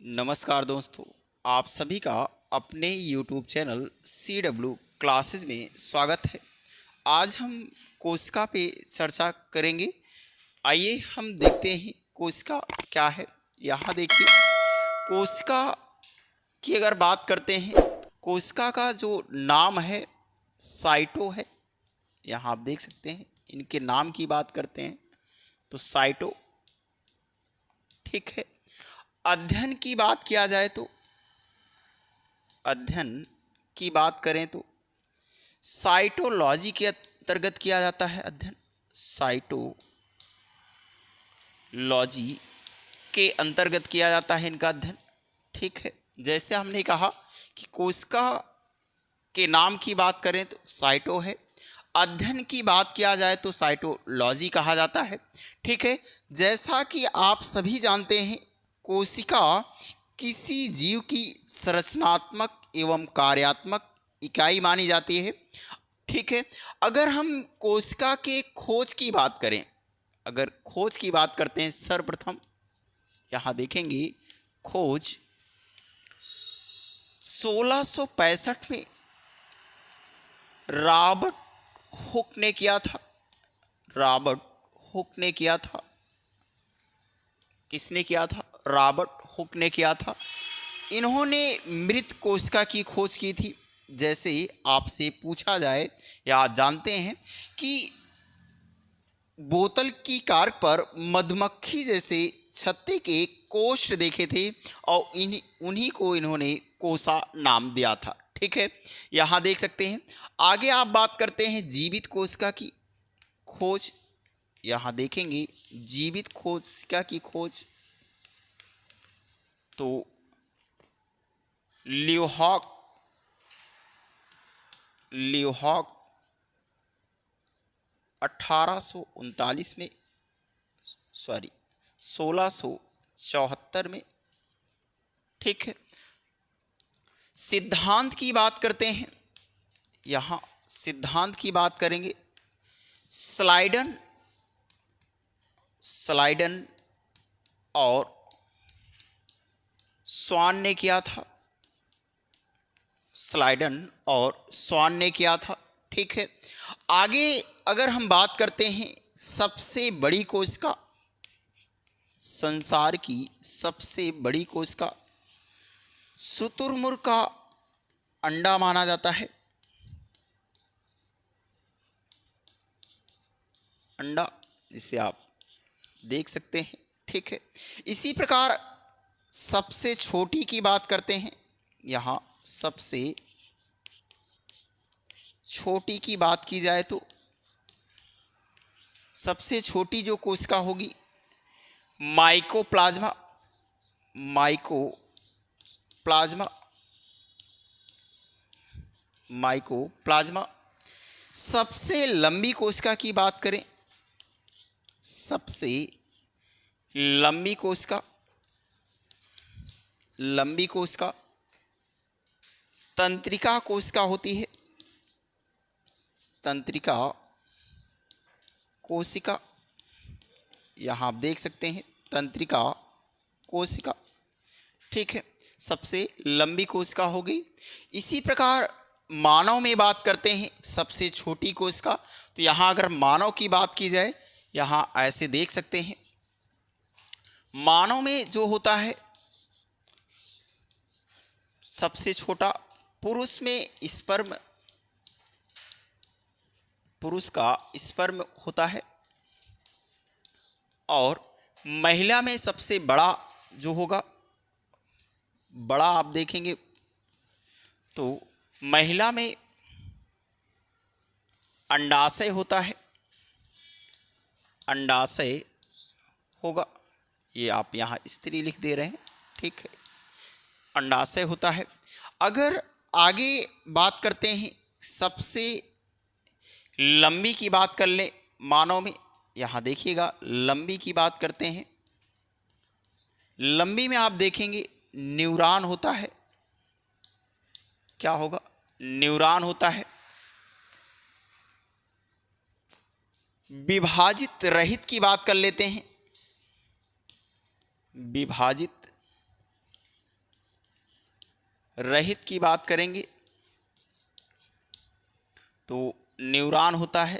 नमस्कार दोस्तों, आप सभी का अपने YouTube चैनल CW क्लासेस में स्वागत है। आज हम कोशिका पे चर्चा करेंगे। आइए हम देखते हैं कोशिका क्या है। यहाँ देखिए, कोशिका की अगर बात करते हैं, कोशिका का जो नाम है साइटो है। यहाँ आप देख सकते हैं, इनके नाम की बात करते हैं तो साइटो, ठीक है। अध्ययन की बात किया जाए तो, अध्ययन की बात करें तो साइटोलॉजी के अंतर्गत किया जाता है अध्ययन। साइटोलॉजी के अंतर्गत किया जाता है इनका अध्ययन, ठीक है। जैसे हमने कहा कि कोशिका के नाम की बात करें तो साइटो है, अध्ययन की बात किया जाए तो साइटोलॉजी कहा जाता है, ठीक है। जैसा कि आप सभी जानते हैं, कोशिका किसी जीव की संरचनात्मक एवं कार्यात्मक इकाई मानी जाती है, ठीक है। अगर हम कोशिका के खोज की बात करें, अगर खोज की बात करते हैं, सर्वप्रथम यहाँ देखेंगे खोज 1665 में रॉबर्ट हुक ने किया था। रॉबर्ट हुक ने किया था। किसने किया था? रॉबर्ट हुक ने किया था। इन्होंने मृत कोशिका की खोज की थी। जैसे आपसे पूछा जाए या आप जानते हैं कि बोतल की कार्क पर मधुमक्खी जैसे छत्ते के कोश देखे थे और उन्हीं को इन्होंने कोसा नाम दिया था, ठीक है। यहाँ देख सकते हैं। आगे आप बात करते हैं जीवित कोशिका की खोज। यहाँ देखेंगे जीवित कोशिका की खोज तो ल्यूहॉक 1839 में, 1674 में, ठीक है। सिद्धांत की बात करते हैं। यहाँ सिद्धांत की बात करेंगे। स्लाइडन और स्वान ने किया था। स्लाइडन और स्वान ने किया था, ठीक है। आगे अगर हम बात करते हैं सबसे बड़ी कोशिका, संसार की सबसे बड़ी कोशिका, शुतुरमुर्ग का अंडा माना जाता है। अंडा जिसे आप देख सकते हैं, ठीक है। इसी प्रकार सबसे छोटी की बात करते हैं। यहाँ सबसे छोटी की बात की जाए तो सबसे छोटी जो कोशिका होगी माइकोप्लाज्मा। माइकोप्लाज्मा। सबसे लंबी कोशिका की बात करें, सबसे लंबी कोशिका तंत्रिका कोशिका होती है। तंत्रिका कोशिका, यहाँ आप देख सकते हैं तंत्रिका कोशिका, ठीक है। सबसे लंबी कोशिका होगी। इसी प्रकार मानव में बात करते हैं सबसे छोटी कोशिका, तो यहाँ अगर मानव की बात की जाए, यहाँ ऐसे देख सकते हैं। मानव में जो होता है सबसे छोटा, पुरुष में स्पर्म, पुरुष का स्पर्म होता है, और महिला में सबसे बड़ा जो होगा, बड़ा आप देखेंगे तो महिला में अंडाशय होता है। अंडाशय होगा, ये आप यहाँ स्त्री लिख दे रहे हैं, ठीक है। अंडाशय होता है। अगर आगे बात करते हैं सबसे लंबी की बात कर लें मानव में, यहाँ देखिएगा लंबी की बात करते हैं। लंबी में आप देखेंगे न्यूरॉन होता है। क्या होगा? न्यूरॉन होता है। विभाजित रहित की बात कर लेते हैं। विभाजित रहित की बात करेंगे तो न्यूरॉन होता है।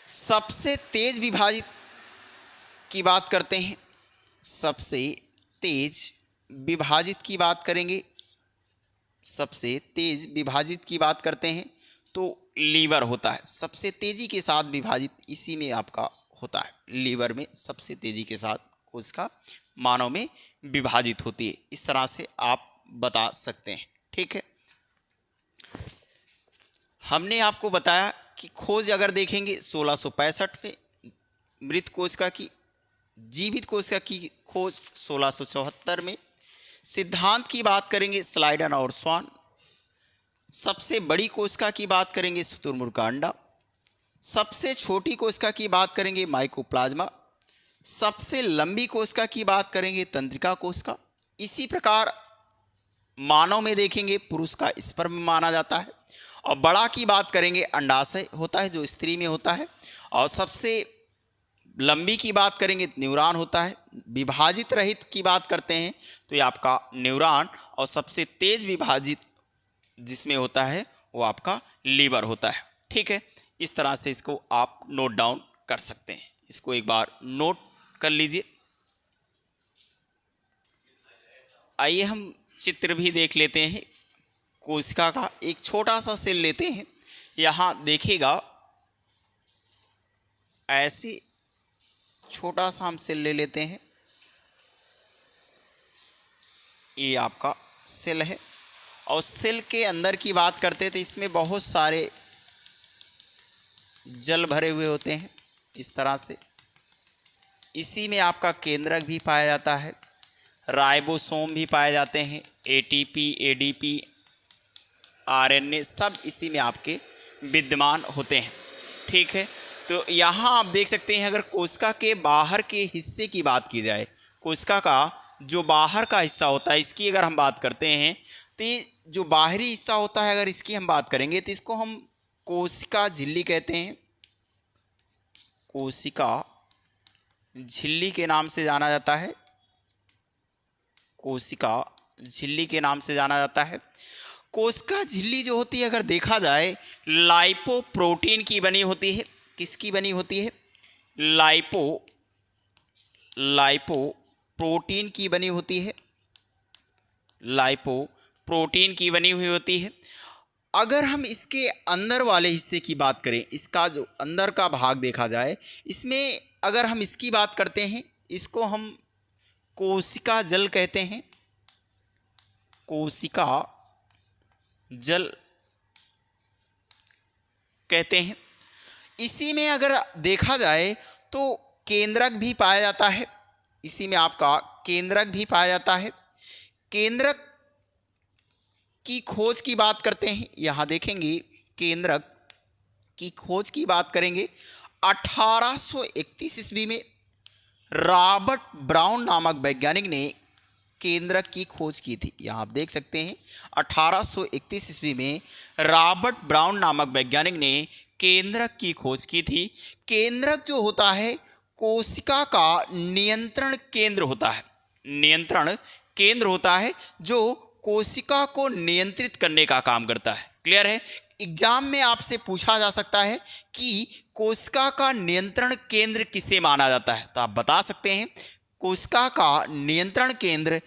सबसे तेज विभाजित की बात करते हैं, सबसे तेज विभाजित की बात करेंगे, सबसे तेज विभाजित की बात करते हैं तो लीवर होता है। सबसे तेजी के साथ विभाजित इसी में आपका होता है, लीवर में सबसे तेजी के साथ कोशिका मानव में विभाजित होती है। इस तरह से आप बता सकते हैं। ठीक है, हमने आपको बताया कि खोज अगर देखेंगे 1665 में मृत कोशिका की, जीवित कोशिका की खोज 1674 में। सिद्धांत की बात करेंगे स्लाइडन और स्वान। सबसे बड़ी कोशिका की बात करेंगे शुतुरमुर्ग का अंडा। सबसे छोटी कोशिका की बात करेंगे माइकोप्लाज्मा। सबसे लंबी कोशिका की बात करेंगे तंत्रिका कोशिका। इसी प्रकार मानव में देखेंगे पुरुष का स्पर्म माना जाता है। और बड़ा की बात करेंगे अंडाशय होता है जो स्त्री में होता है। और सबसे लंबी की बात करेंगे न्यूरॉन होता है। विभाजित रहित की बात करते हैं तो ये आपका न्यूरॉन। और सबसे तेज विभाजित जिसमें होता है वो आपका लीवर होता है। ठीक है, इस तरह से इसको आप नोट डाउन कर सकते हैं। इसको एक बार नोट कर लीजिए। आइए हम चित्र भी देख लेते हैं। कोशिका का एक छोटा सा सेल लेते हैं। यहाँ देखिएगा ऐसे छोटा सा हम सेल ले लेते हैं। ये आपका सेल है और सेल के अंदर की बात करते थे, इसमें बहुत सारे जल भरे हुए होते हैं इस तरह से। इसी में आपका केंद्रक भी पाया जाता है, राइबोसोम भी पाए जाते हैं, एटीपी, एडीपी, आरएनए सब इसी में आपके विद्यमान होते हैं। ठीक है, तो यहाँ आप देख सकते हैं अगर कोशिका के बाहर के हिस्से की बात की जाए, कोशिका का जो बाहर का हिस्सा होता है इसकी अगर हम बात करते हैं तो ये जो बाहरी हिस्सा होता है अगर इसकी हम बात करेंगे तो इसको हम कोशिका झिल्ली कहते हैं। कोशिका झिल्ली के नाम से जाना जाता है, कोशिका झिल्ली के नाम से जाना जाता है। कोशिका झिल्ली जो होती है अगर देखा जाए लाइपोप्रोटीन की बनी होती है। किसकी बनी होती है? लाइपोप्रोटीन की बनी होती है, लाइपोप्रोटीन की बनी हुई होती है। अगर हम इसके अंदर वाले हिस्से की बात करें, इसका जो अंदर का भाग देखा जाए, इसमें अगर हम इसकी बात करते हैं, इसको हम कोशिका जल कहते हैं, कोशिका जल कहते हैं। इसी में अगर देखा जाए तो केंद्रक भी पाया जाता है, इसी में आपका केंद्रक भी पाया जाता है। केंद्रक की खोज की बात करते हैं, यहाँ देखेंगे केंद्रक की खोज की बात करेंगे 1831 ईस्वी में रॉबर्ट ब्राउन नामक वैज्ञानिक ने केंद्रक की खोज की थी। यहाँ आप देख सकते हैं 1831 ईस्वी में रॉबर्ट ब्राउन नामक वैज्ञानिक ने केंद्रक की खोज की थी। केंद्रक जो होता है कोशिका का नियंत्रण केंद्र होता है, नियंत्रण केंद्र होता है जो कोशिका को नियंत्रित करने का काम करता है। क्लियर है? एग्जाम में आपसे पूछा जा सकता है कि कोशिका का नियंत्रण केंद्र किसे माना जाता है, तो आप बता सकते हैं कोशिका का नियंत्रण केंद्र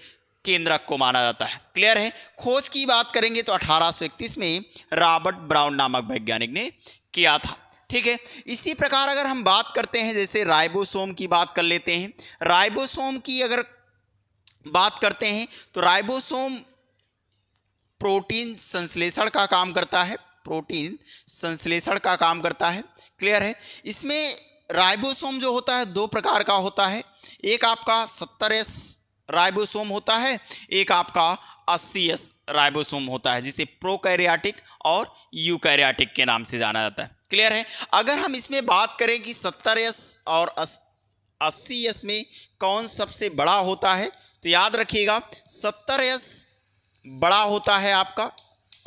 केंद्रक को माना जाता है। क्लियर है? खोज की बात करेंगे तो 1831 में रॉबर्ट ब्राउन नामक वैज्ञानिक ने किया था। ठीक है, इसी प्रकार अगर हम बात करते हैं जैसे राइबोसोम की बात कर लेते हैं। राइबोसोम की अगर बात करते हैं तो राइबोसोम प्रोटीन संश्लेषण का काम करता है, प्रोटीन संश्लेषण का काम करता है। क्लियर है? इसमें राइबोसोम जो होता है दो प्रकार का होता है, एक आपका 70S राइबोसोम होता है, एक आपका 80S राइबोसोम होता है, जिसे प्रोकैरियोटिक और यूकैरियोटिक के नाम से जाना जाता है। क्लियर है? अगर हम इसमें बात करें कि 70S और 80S में कौन सबसे बड़ा होता है, तो याद रखिएगा 70S बड़ा होता है आपका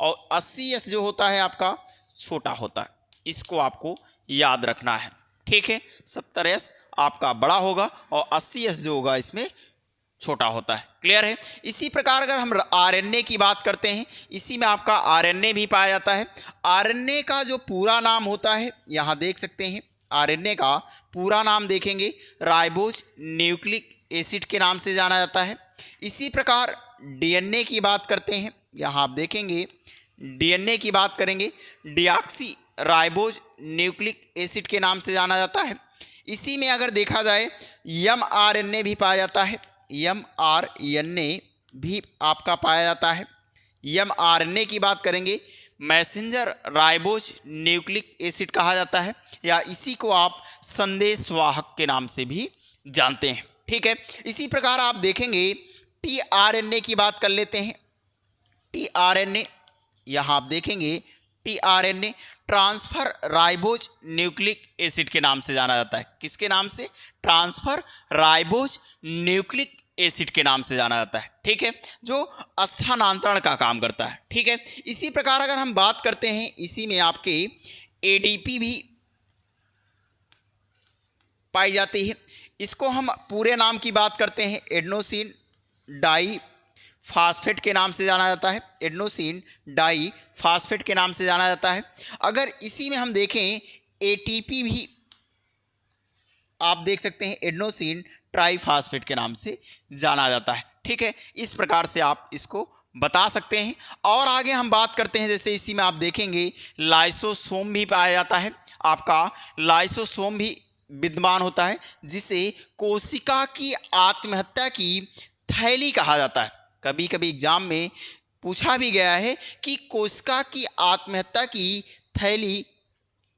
और 80S जो होता है आपका छोटा होता है। इसको आपको याद रखना है। ठीक है, 70S आपका बड़ा होगा और 80S जो होगा इसमें छोटा होता है। क्लियर है। इसी प्रकार अगर हम आरएनए की बात करते हैं, इसी में आपका आरएनए भी पाया जाता है। आरएनए का जो पूरा नाम होता है, यहाँ देख सकते हैं आरएनए का पूरा नाम देखेंगे राइबोज न्यूक्लिक एसिड के नाम से जाना जाता है। इसी प्रकार डीएनए की बात करते हैं, यहाँ आप देखेंगे डीएनए की बात करेंगे डीऑक्सी राइबोज न्यूक्लिक एसिड के नाम से जाना जाता है। इसी में अगर देखा जाए एमआरएनए भी पाया जाता है, एमआरएनए भी आपका पाया जाता है। एमआरएनए की बात करेंगे मैसेंजर राइबोज न्यूक्लिक एसिड कहा जाता है, या इसी को आप संदेशवाहक के नाम से भी जानते हैं। ठीक है। इसी प्रकार आप देखेंगे टीआरएनए की बात कर लेते हैं। टीआरएनए, यहाँ आप देखेंगे tRNA transfer ribose nucleic acid के नाम से जाना जाता है। किसके नाम से? ट्रांसफर राइबोज न्यूक्लिक एसिड के नाम से जाना जाता है। ठीक है, जो स्थानांतरण का काम करता है। ठीक है। इसी प्रकार अगर हम बात करते हैं, इसी में आपके एडीपी भी पाई जाती है। इसको हम पूरे नाम की बात करते हैं एडेनोसिन डाई फास्फेट के नाम से जाना जाता है। एडेनोसिन डाई फास्फेट के नाम से जाना जाता है। अगर इसी में हम देखें एटीपी भी आप देख सकते हैं एडेनोसिन ट्राईफास्फेट के नाम से जाना जाता है। ठीक है, इस प्रकार से आप इसको बता सकते हैं। और आगे हम बात करते हैं, जैसे इसी में आप देखेंगे लाइसोसोम भी पाया जाता है। आपका लाइसोसोम भी विद्यमान होता है, जिसे कोशिका की आत्महत्या की थैली कहा जाता है। कभी कभी एग्जाम में पूछा भी गया है कि कोशिका की आत्महत्या की थैली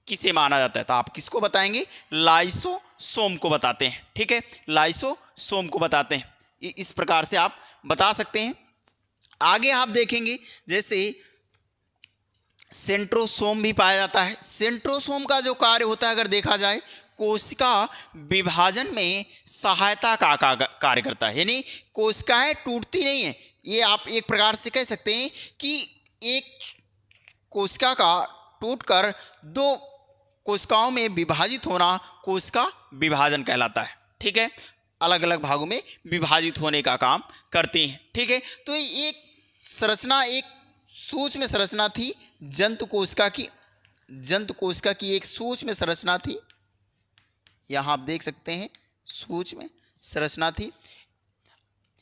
किसे माना जाता है, तो आप किसको बताएंगे? लाइसोसोम को बताते हैं। ठीक है, लाइसोसोम को बताते हैं। इस प्रकार से आप बता सकते हैं। आगे आप देखेंगे जैसे सेंट्रोसोम भी पाया जाता है। सेंट्रोसोम का जो कार्य होता है, अगर देखा जाए, कोशिका विभाजन में सहायता का कार्य करता है। यानी कोशिकाएं टूटती नहीं है। ये आप एक प्रकार से कह सकते हैं कि एक कोशिका का टूटकर दो कोशिकाओं में विभाजित होना कोशिका विभाजन कहलाता है। ठीक है, अलग अलग भागों में विभाजित होने का काम करते हैं। ठीक है, तो एक संरचना, एक सूक्ष्म संरचना थी जंतु कोशिका की। जंतु कोशिका की एक सूक्ष्म संरचना थी, यहाँ आप देख सकते हैं सूक्ष्म संरचना थी।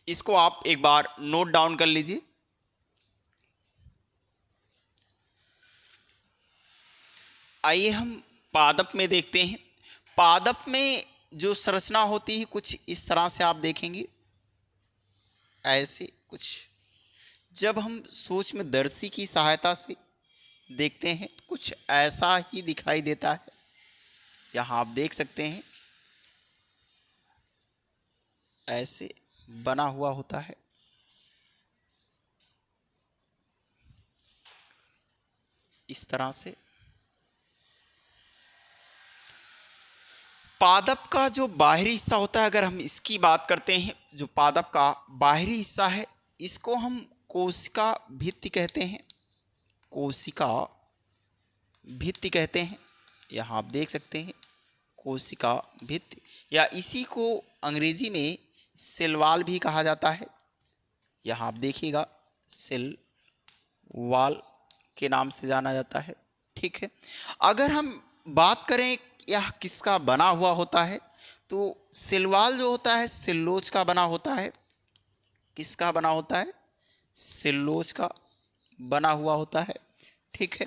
इसको आप एक बार नोट डाउन कर लीजिए। आइए हम पादप में देखते हैं। पादप में जो संरचना होती है कुछ इस तरह से आप देखेंगे, ऐसे कुछ। जब हम सूक्ष्मदर्शी की सहायता से देखते हैं कुछ ऐसा ही दिखाई देता है। यहाँ आप देख सकते हैं ऐसे बना हुआ होता है। इस तरह से पादप का जो बाहरी हिस्सा होता है, अगर हम इसकी बात करते हैं, जो पादप का बाहरी हिस्सा है, इसको हम कोशिका भित्ति कहते हैं। कोशिका भित्ति कहते हैं। यहाँ आप देख सकते हैं कोशिका भित्ति, या इसी को अंग्रेजी में सेल वॉल भी कहा जाता है। यहाँ आप देखिएगा सेल वॉल के नाम से जाना जाता है। ठीक है, अगर हम बात करें यह किसका बना हुआ होता है, तो सेल वॉल जो होता है सेलुलोज का बना होता है। किसका बना होता है? सेलुलोज का बना हुआ होता है। ठीक है,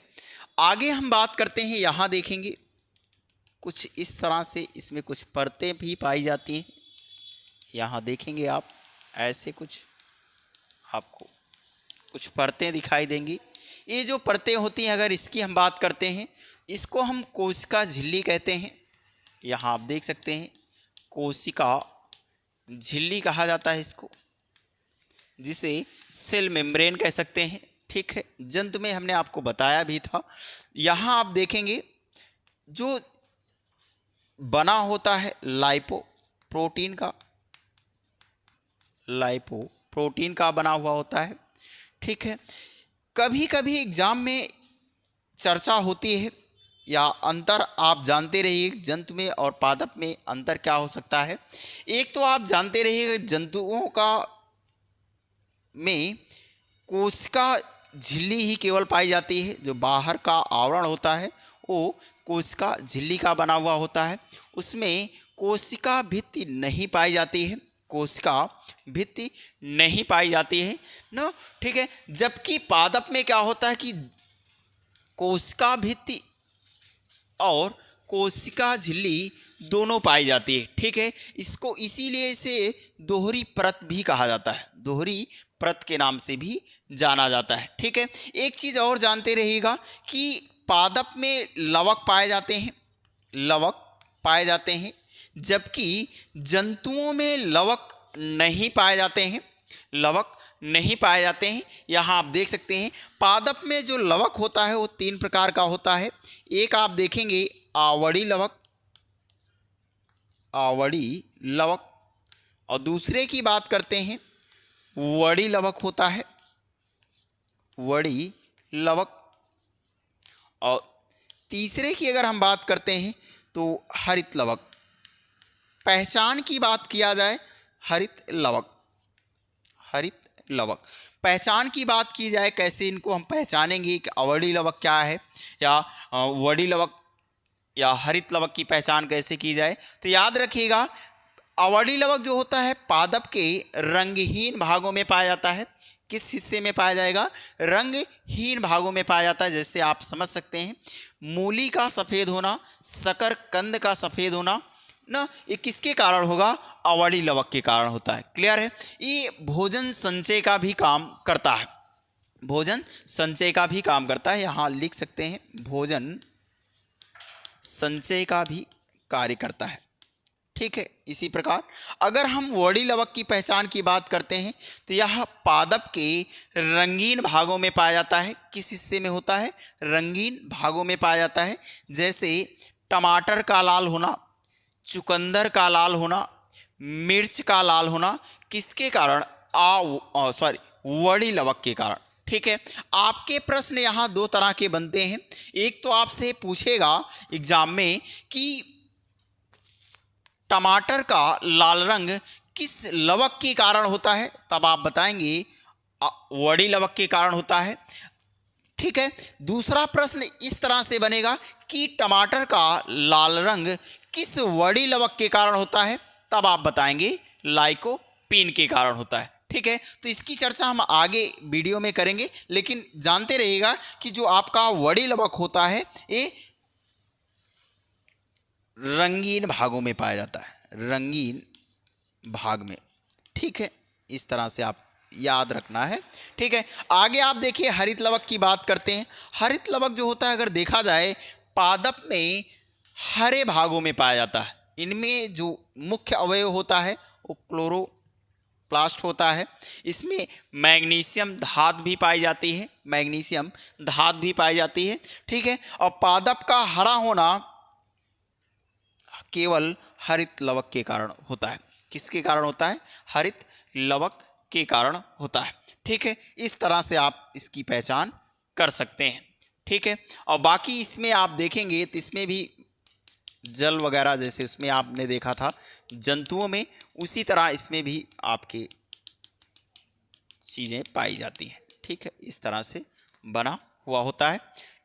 आगे हम बात करते हैं। यहाँ देखेंगे कुछ इस तरह से इसमें कुछ परतें भी पाई जाती हैं। यहाँ देखेंगे आप ऐसे कुछ आपको कुछ परतें दिखाई देंगी। ये जो परतें होती हैं, अगर इसकी हम बात करते हैं, इसको हम कोशिका झिल्ली कहते हैं। यहाँ आप देख सकते हैं कोशिका झिल्ली कहा जाता है इसको, जिसे सेल मेम्ब्रेन कह सकते हैं। ठीक है, जंतु में हमने आपको बताया भी था। यहाँ आप देखेंगे जो बना होता है लाइपोप्रोटीन का, लाइपोप्रोटीन का बना हुआ होता है। ठीक है, कभी कभी एग्जाम में चर्चा होती है, या अंतर आप जानते रहिए जंतु में और पादप में अंतर क्या हो सकता है। एक तो आप जानते रहिए जंतुओं का में कोशिका झिल्ली ही केवल पाई जाती है। जो बाहर का आवरण होता है वो कोशिका झिल्ली का बना हुआ होता है, उसमें कोशिका भित्ति नहीं पाई जाती है, कोशिका भित्ति नहीं पाई जाती है ना, ठीक है। जबकि पादप में क्या होता है कि कोशिका भित्ति और कोशिका झिल्ली दोनों पाई जाती है, ठीक है। इसको इसीलिए इसे दोहरी परत भी कहा जाता है, दोहरी परत के नाम से भी जाना जाता है, ठीक है। एक चीज़ और जानते रहिएगा कि पादप में लवक पाए जाते हैं, लवक पाए जाते हैं, जबकि जंतुओं में लवक नहीं पाए जाते हैं, लवक नहीं पाए जाते हैं। यहाँ आप देख सकते हैं पादप में जो लवक होता है वो 3 प्रकार का होता है। एक आप देखेंगे आवड़ी लवक, आवड़ी लवक, और दूसरे की बात करते हैं वड़ी लवक होता है, वड़ी लवक, और तीसरे की अगर हम बात करते हैं तो हरित लवक। पहचान की बात किया जाए हरित लवक, हरित लवक पहचान की बात की जाए कैसे इनको हम पहचानेंगे कि अवड़ी लवक क्या है या वड़ी लवक या हरित लवक की पहचान कैसे की जाए, तो याद रखिएगा अवड़ी लवक जो होता है पादप के रंगहीन भागों में पाया जाता है। किस हिस्से में पाया जाएगा? रंगहीन भागों में पाया जाता है। जैसे आप समझ सकते हैं मूली का सफ़ेद होना, शकरकंद का सफ़ेद होना ना, ये किसके कारण होगा? अवड़ी लवक के कारण होता है। क्लियर है? ये भोजन संचय का भी काम करता है, भोजन संचय का भी काम करता है। यहाँ लिख सकते हैं भोजन संचय का भी कार्य करता है, ठीक है। इसी प्रकार अगर हम वड़ी लवक की पहचान की बात करते हैं तो यह पादप के रंगीन भागों में पाया जाता है। किस हिस्से में होता है? रंगीन भागों में पाया जाता है। जैसे टमाटर का लाल होना, चुकंदर का लाल होना, मिर्च का लाल होना, किसके कारण? वड़ी लवक के कारण, ठीक है। आपके प्रश्न यहाँ 2 तरह के बनते हैं। एक तो आपसे पूछेगा एग्जाम में कि टमाटर का लाल रंग किस लवक के कारण होता है, तब आप बताएंगे वड़ी लवक के कारण होता है, ठीक है। दूसरा प्रश्न इस तरह से बनेगा कि टमाटर का लाल रंग किस वड़ी लवक के कारण होता है, तब आप बताएंगे लाइकोपीन के कारण होता है, ठीक है। तो इसकी चर्चा हम आगे वीडियो में करेंगे, लेकिन जानते रहिएगा कि जो आपका वड़ी लवक होता है ये रंगीन भागों में पाया जाता है, रंगीन भाग में, ठीक है। इस तरह से आप याद रखना है, ठीक है। आगे आप देखिए हरित लवक की बात करते हैं। हरित लवक जो होता है अगर देखा जाए पादप में हरे भागों में पाया जाता है। इनमें जो मुख्य अवयव होता है वो क्लोरोप्लास्ट होता है। इसमें मैग्नीशियम धात भी पाई जाती है, मैग्नीशियम धात भी पाई जाती है, ठीक है। और पादप का हरा होना केवल हरित लवक के कारण होता है। किसके कारण होता है? हरित लवक के कारण होता है, ठीक है। इस तरह से आप इसकी पहचान कर सकते हैं, ठीक है। और बाकी इसमें आप देखेंगे तो इसमें भी जल वगैरह जैसे उसमें आपने देखा था जंतुओं में, उसी तरह इसमें भी आपके चीज़ें पाई जाती हैं, ठीक है। इस तरह से बना हुआ होता है,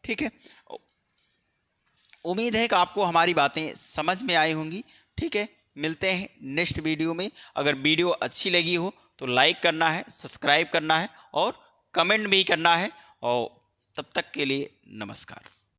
ठीक है। उम्मीद है कि आपको हमारी बातें समझ में आई होंगी, ठीक है। मिलते हैं नेक्स्ट वीडियो में। अगर वीडियो अच्छी लगी हो तो लाइक करना है, सब्सक्राइब करना है और कमेंट भी करना है। और तब तक के लिए नमस्कार।